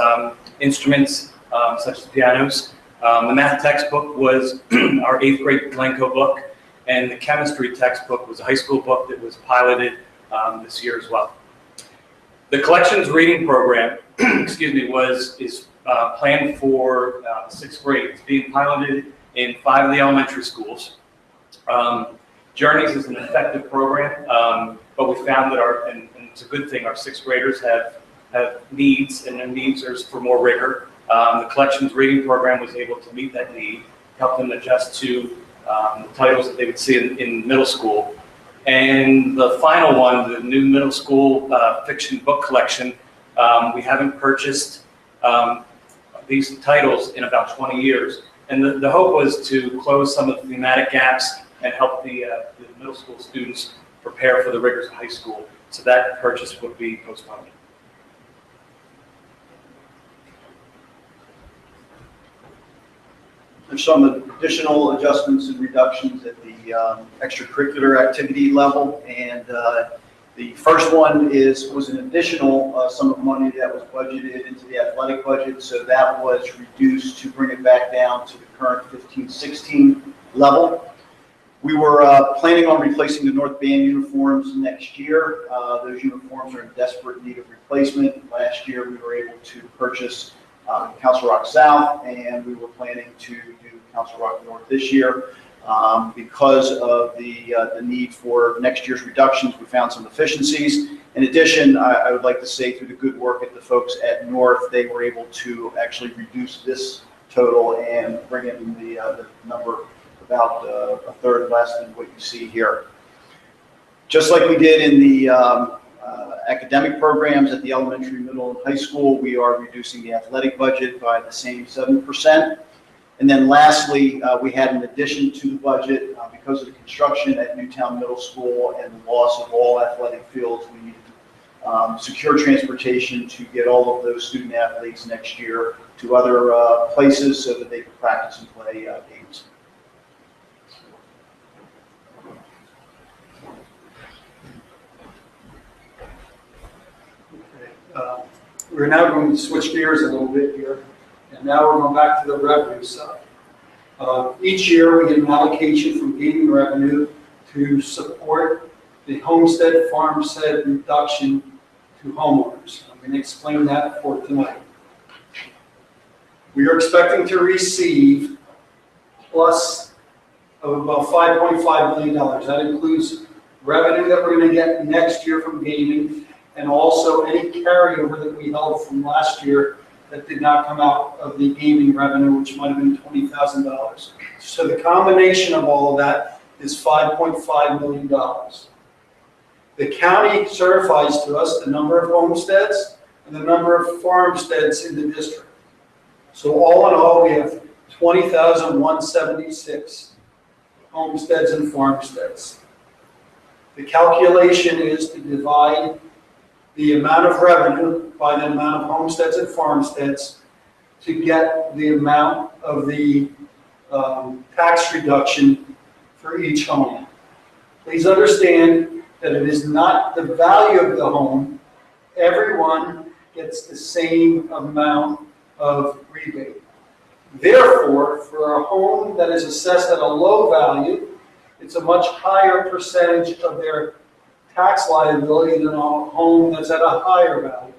Speaker 7: instruments such as pianos. The math textbook was our 8th grade Glencoe book, and the chemistry textbook was a high school book that was piloted this year as well. The collections reading program, excuse me, is planned for 6th grade. It's being piloted in 5 of the elementary schools. Journeys is an effective program, but we found that and it's a good thing, our 6th graders have needs, and their needs are for more rigor. The collections reading program was able to meet that need, help them adjust to the titles that they would see in middle school. And the final one, the new middle school fiction book collection, we haven't purchased these titles in about 20 years. And the hope was to close some of the thematic gaps and help the middle school students prepare for the rigors of high school. So that purchase would be postponed.
Speaker 8: There's some additional adjustments and reductions at the extracurricular activity level, and the first one was an additional sum of money that was budgeted into the athletic budget, so that was reduced to bring it back down to the current 15-16 level. We were planning on replacing the North Band uniforms next year. Those uniforms are in desperate need of replacement. Last year we were able to purchase Council Rock South, and we were planning to do Council Rock North this year. Because of the need for next year's reductions, we found some efficiencies. In addition, I would like to say through the good work at the folks at North, they were able to actually reduce this total and bring in the number about a third less than what you see here. Just like we did in the academic programs at the elementary, middle, and high school, we are reducing the athletic budget by the same 7%. And then lastly, we had an addition to the budget because of the construction at Newtown Middle School and the loss of all athletic fields. We needed secure transportation to get all of those student athletes next year to other places so that they could practice and play games.
Speaker 3: We're now going to switch gears a little bit here, and now we're going back to the revenue side. Each year we get an allocation from gaming revenue to support the homestead, farmstead reduction to homeowners. I'm going to explain that for tonight. We are expecting to receive plus of about $5.5 million. That includes revenue that we're going to get next year from gaming, and also any carryover that we held from last year that did not come out of the gaming revenue, which might have been $20,000. So the combination of all of that is $5.5 million. The county certifies to us the number of homesteads and the number of farmsteads in the district. So all in all, we have 20,176 homesteads and farmsteads. The calculation is to divide the amount of revenue by the amount of homesteads and farmsteads to get the amount of the tax reduction for each home. Please understand that it is not the value of the home. Everyone gets the same amount of rebate. Therefore, for a home that is assessed at a low value, it's a much higher percentage of their tax liability than a home that's at a higher value.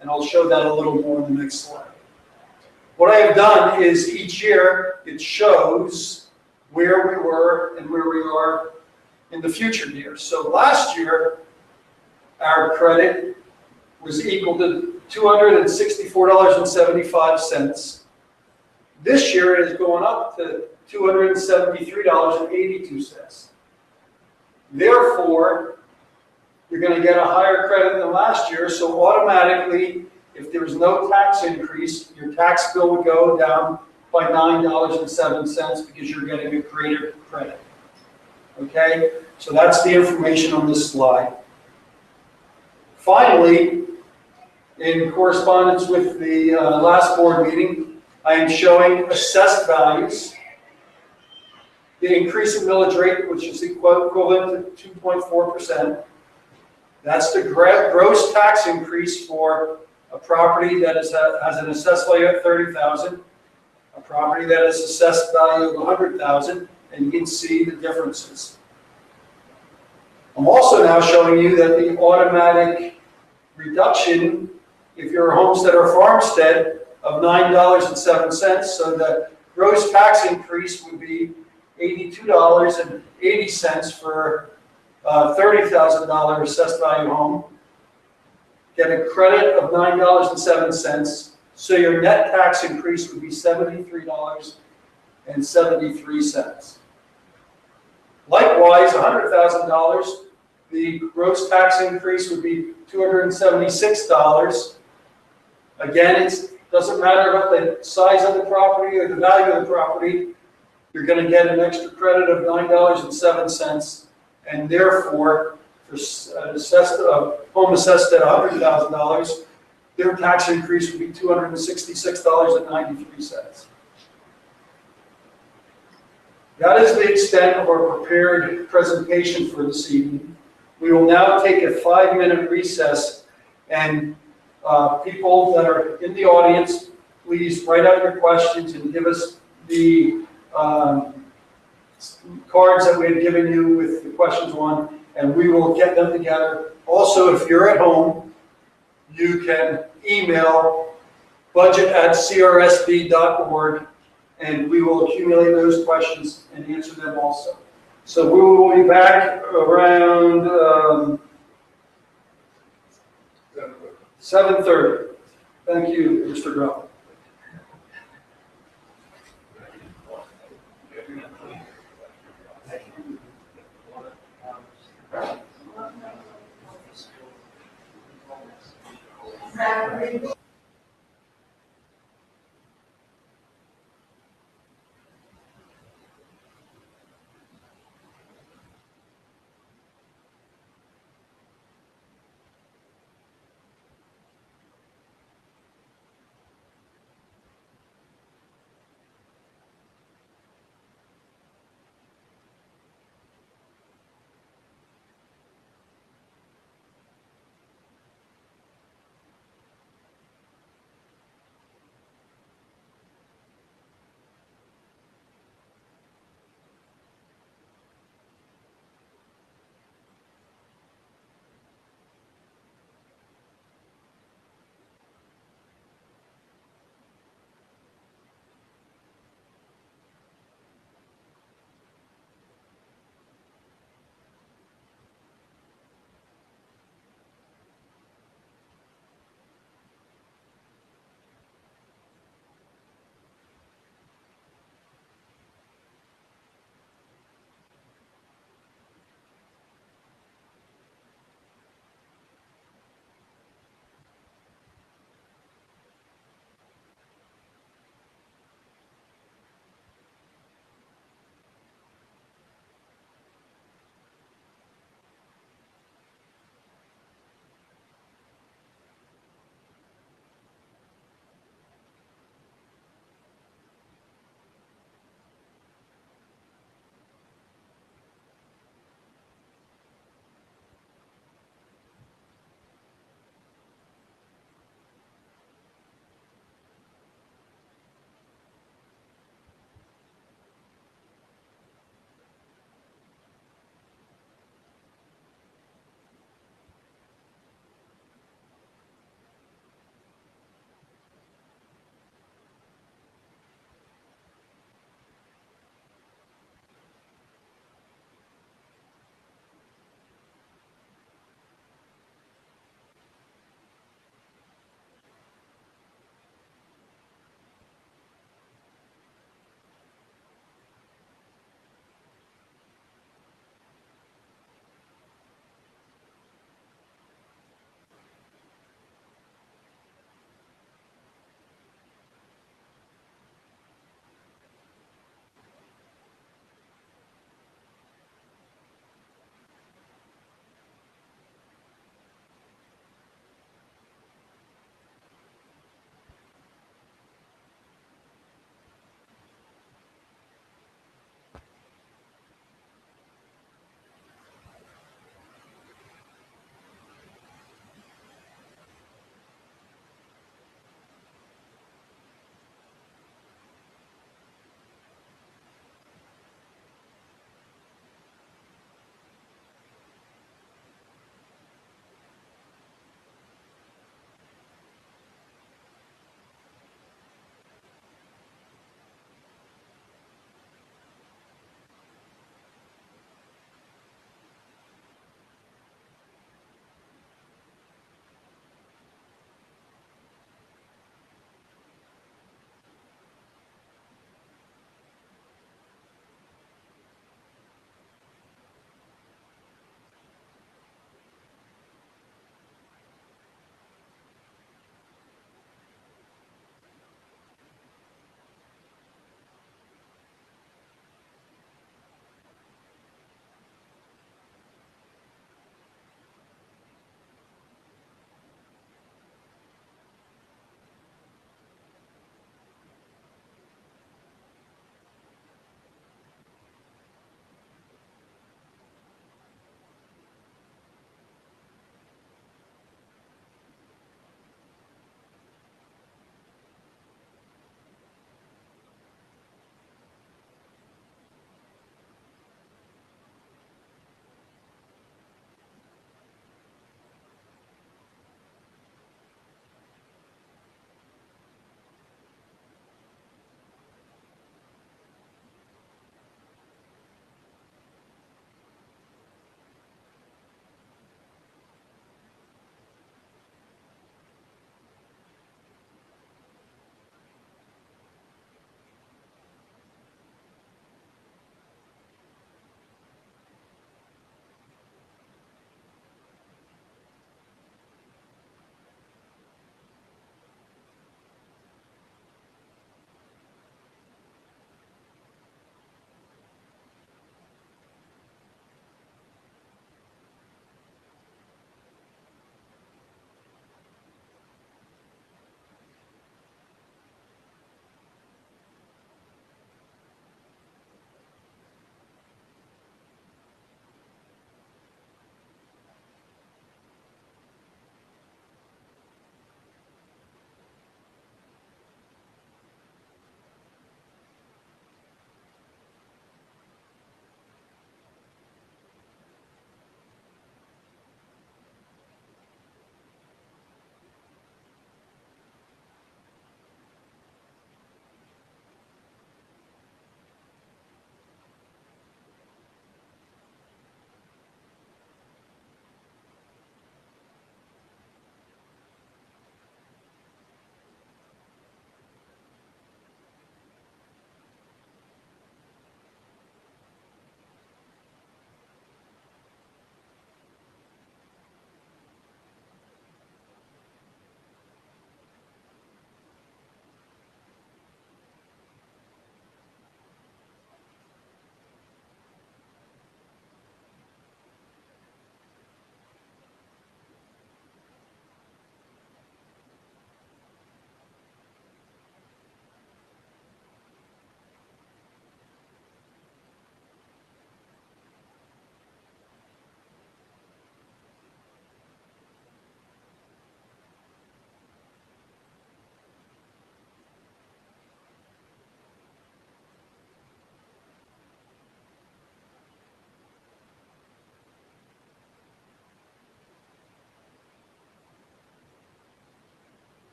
Speaker 3: And I'll show that a little more in the next slide. What I have done is each year it shows where we were and where we are in the future years. So last year, our credit was equal to $264.75. This year it is going up to $273.82. Therefore, you're going to get a higher credit than last year, so automatically, if there was no tax increase, your tax bill would go down by $9.07 because you're getting a greater credit. Okay? So that's the information on this slide. Finally, in correspondence with the last board meeting, I am showing assessed values. The increase in millage rate, which is equivalent to 2.4%. That's the gross tax increase for a property that has an assessed value of $30,000, a property that has assessed value of $100,000, and you can see the differences. I'm also now showing you that the automatic reduction, if you're a homestead or farmstead, of $9.07, so the gross tax increase would be $82.80 for a $30,000 assessed value home. Get a credit of $9.07, so your net tax increase would be $73.73. Likewise, $100,000, the gross tax increase would be $276. Again, it doesn't matter about the size of the property or the value of the property, you're going to get an extra credit of $9.07, and therefore, for home assessed at $100,000, their tax increase would be $266.93. That is the extent of our prepared presentation for this evening. We will now take a 5-minute recess, and people that are in the audience, please write out your questions and give us the cards that we had given you with the questions on, and we will get them together. Also, if you're at home, you can email budget@crsb.org, and we will accumulate those questions and answer them also. So we will be back around 7:30. Thank you, Mr. Grell.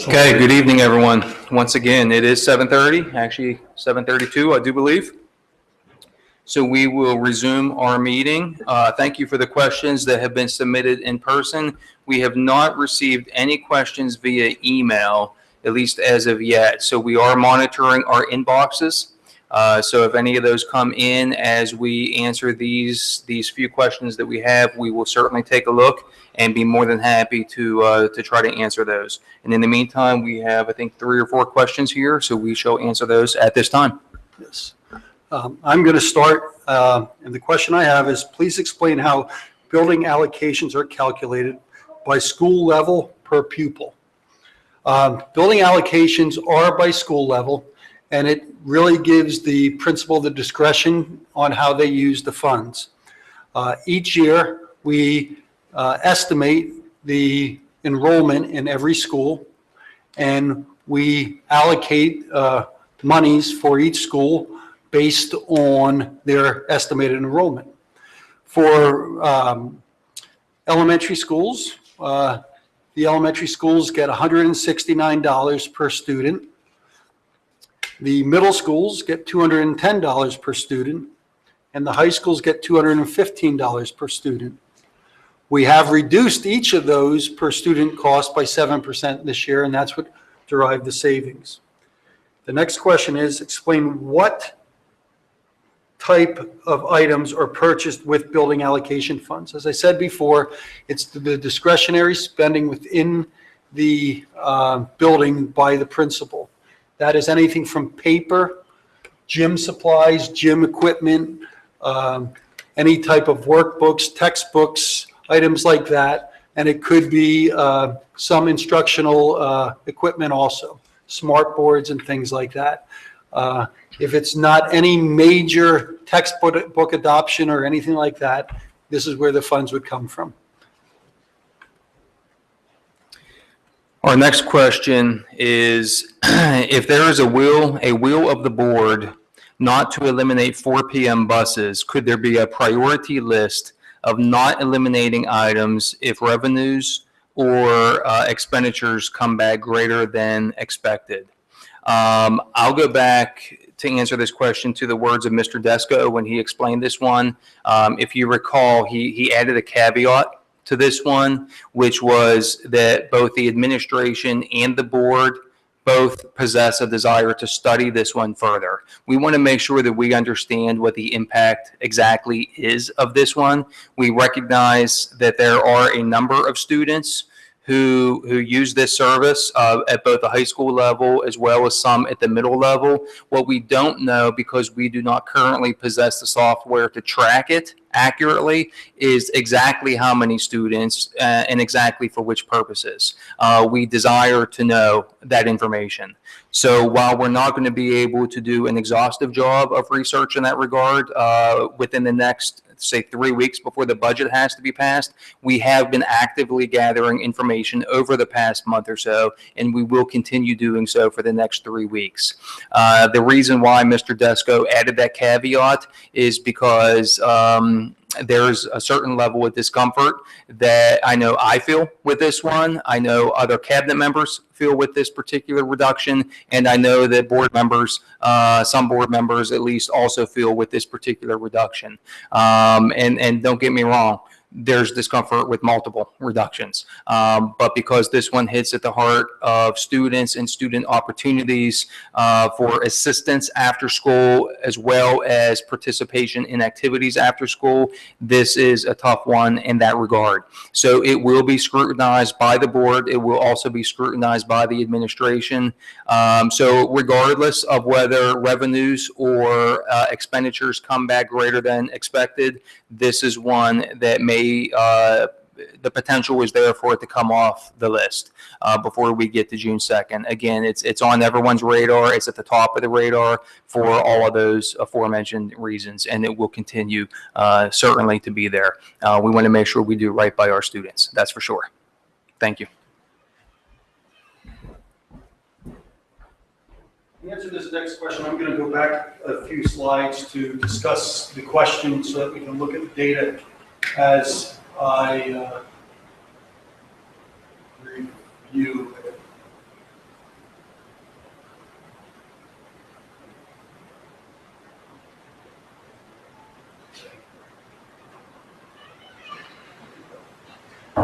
Speaker 2: Okay, good evening, everyone. Once again, it is 7:30, actually 7:32, I do believe. So we will resume our meeting. Thank you for the questions that have been submitted in person. We have not received any questions via email, at least as of yet. So we are monitoring our inboxes. So if any of those come in as we answer these few questions that we have, we will certainly take a look and be more than happy to try to answer those. And in the meantime, we have, I think, 3 or 4 questions here, so we shall answer those at this time.
Speaker 9: Yes. I'm going to start, and the question I have is, please explain how building allocations are calculated by school level per pupil. Building allocations are by school level, and it really gives the principal the discretion on how they use the funds. Each year, we estimate the enrollment in every school, and we allocate monies for each school based on their estimated enrollment. For elementary schools, the elementary schools get $169 per student. The middle schools get $210 per student, and the high schools get $215 per student. We have reduced each of those per student cost by 7% this year, and that's what derived the savings. The next question is, explain what type of items are purchased with building allocation funds. As I said before, it's the discretionary spending within the building by the principal. That is anything from paper, gym supplies, gym equipment, any type of workbooks, textbooks, items like that. And it could be some instructional equipment also, smart boards and things like that. If it's not any major textbook adoption or anything like that, this is where the funds would come from.
Speaker 2: Our next question is, if there is a will of the board not to eliminate 4 p.m. buses, could there be a priority list of not eliminating items if revenues or expenditures come back greater than expected? I'll go back to answer this question to the words of Mr. Desko when he explained this one. If you recall, he added a caveat to this one, which was that both the administration and the board both possess a desire to study this one further. We want to make sure that we understand what the impact exactly is of this one. We recognize that there are a number of students who use this service at both the high school level as well as some at the middle level. What we don't know, because we do not currently possess the software to track it accurately, is exactly how many students and exactly for which purposes. We desire to know that information. So while we're not going to be able to do an exhaustive job of research in that regard within the next, say, 3 weeks before the budget has to be passed, we have been actively gathering information over the past month or so, and we will continue doing so for the next 3 weeks. The reason why Mr. Desko added that caveat is because there's a certain level of discomfort that I know I feel with this one. I know other cabinet members feel with this particular reduction, and I know that board members, some board members at least, also feel with this particular reduction. And don't get me wrong, there's discomfort with multiple reductions. But because this one hits at the heart of students and student opportunities for assistance after school, as well as participation in activities after school, this is a tough one in that regard. So it will be scrutinized by the board. It will also be scrutinized by the administration. So regardless of whether revenues or expenditures come back greater than expected, this is one that may the potential is there for it to come off the list before we get to June 2nd. Again, it's on everyone's radar. It's at the top of the radar for all of those aforementioned reasons, and it will continue certainly to be there. We want to make sure we do right by our students. That's for sure. Thank you.
Speaker 9: To answer this next question, I'm going to go back a few slides to discuss the question so that we can look at the data as I review it.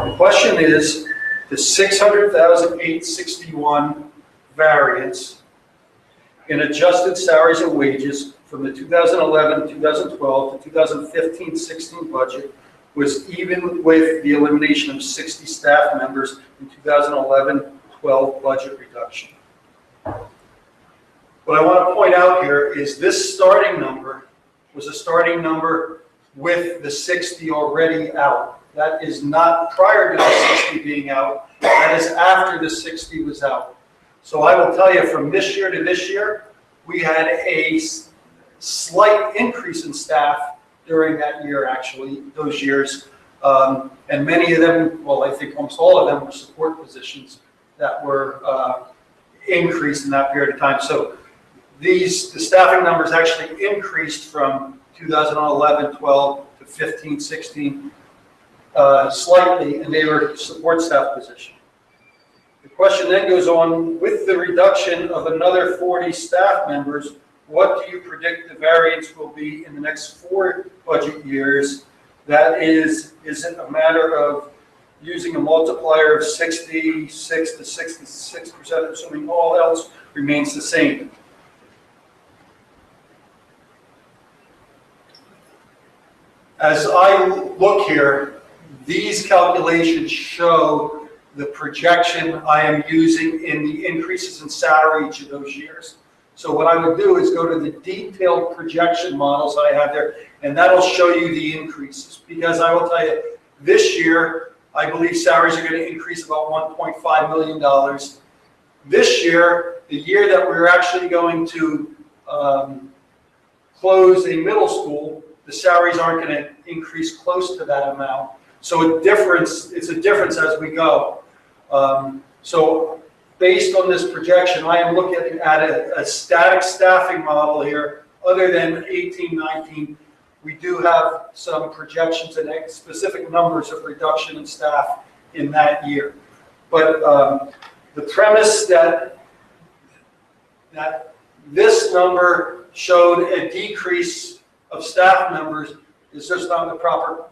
Speaker 3: The question is, the 600,861 variance in adjusted salaries and wages from the 2011, 2012 to 2015-16 budget was even with the elimination of 60 staff members in 2011-12 budget reduction. What I want to point out here is this starting number was a starting number with the 60 already out. That is not prior to the 60 being out. That is after the 60 was out. So I will tell you, from this year to this year, we had a slight increase in staff during that year, actually, those years. And many of them, well, I think almost all of them were support positions that were increased in that period of time. So the staffing numbers actually increased from 2011-12 to 15-16 slightly, and they were support staff position. The question then goes on, with the reduction of another 40 staff members, what do you predict the variance will be in the next 4 budget years? That is it a matter of using a multiplier of 66 to 66%, assuming all else remains the same? As I look here, these calculations show the projection I am using in the increases in salary each of those years. So what I would do is go to the detailed projection models I have there, and that'll show you the increases. Because I will tell you, this year, I believe salaries are going to increase about $1.5 million. This year, the year that we're actually going to close a middle school, the salaries aren't going to increase close to that amount. So it's a difference as we go. So based on this projection, I am looking at a static staffing model here. Other than 18-19, we do have some projections and specific numbers of reduction in staff in that year. But the premise that this number showed a decrease of staff members is just not the proper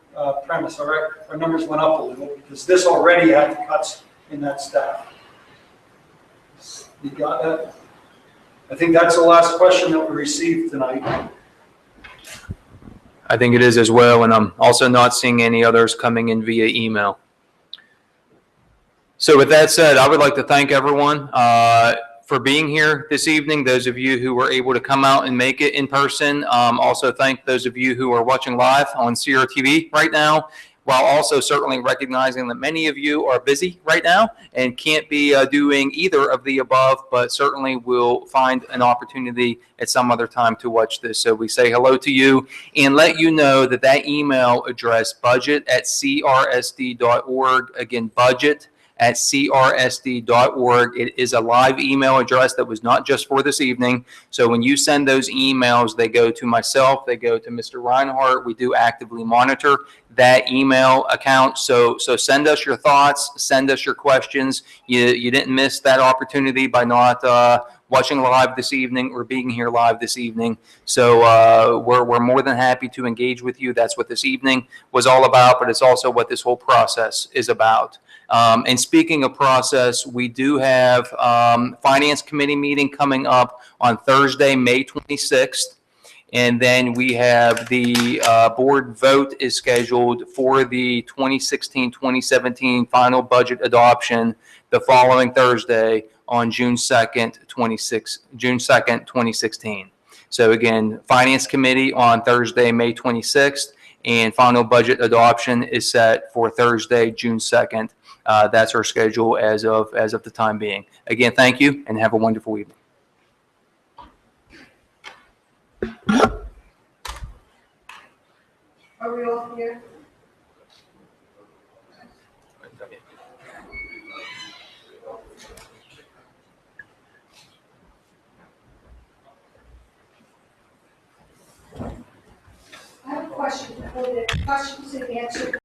Speaker 3: premise, all right? Our numbers went up a little because this already had cuts in that staff. You got that? I think that's the last question that we received tonight.
Speaker 2: I think it is as well, and I'm also not seeing any others coming in via email. So with that said, I would like to thank everyone for being here this evening. Those of you who were able to come out and make it in person. Also thank those of you who are watching live on CRTV right now, while also certainly recognizing that many of you are busy right now and can't be doing either of the above, but certainly will find an opportunity at some other time to watch this. So we say hello to you and let you know that that email address, budget@crsd.org, again, budget@crsd.org. It is a live email address that was not just for this evening. So when you send those emails, they go to myself, they go to Mr. Reinhardt. We do actively monitor that email account. So send us your thoughts, send us your questions. You didn't miss that opportunity by not watching live this evening or being here live this evening. So we're more than happy to engage with you. That's what this evening was all about, but it's also what this whole process is about. And speaking of process, we do have Finance Committee meeting coming up on Thursday, May 26th. And then we have the board vote is scheduled for the 2016-2017 final budget adoption the following Thursday on June 2nd, 2016. So again, Finance Committee on Thursday, May 26th, and final budget adoption is set for Thursday, June 2nd. That's our schedule as of the time being. Again, thank you and have a wonderful evening.
Speaker 10: Are we all here? I have a question. The questions and answers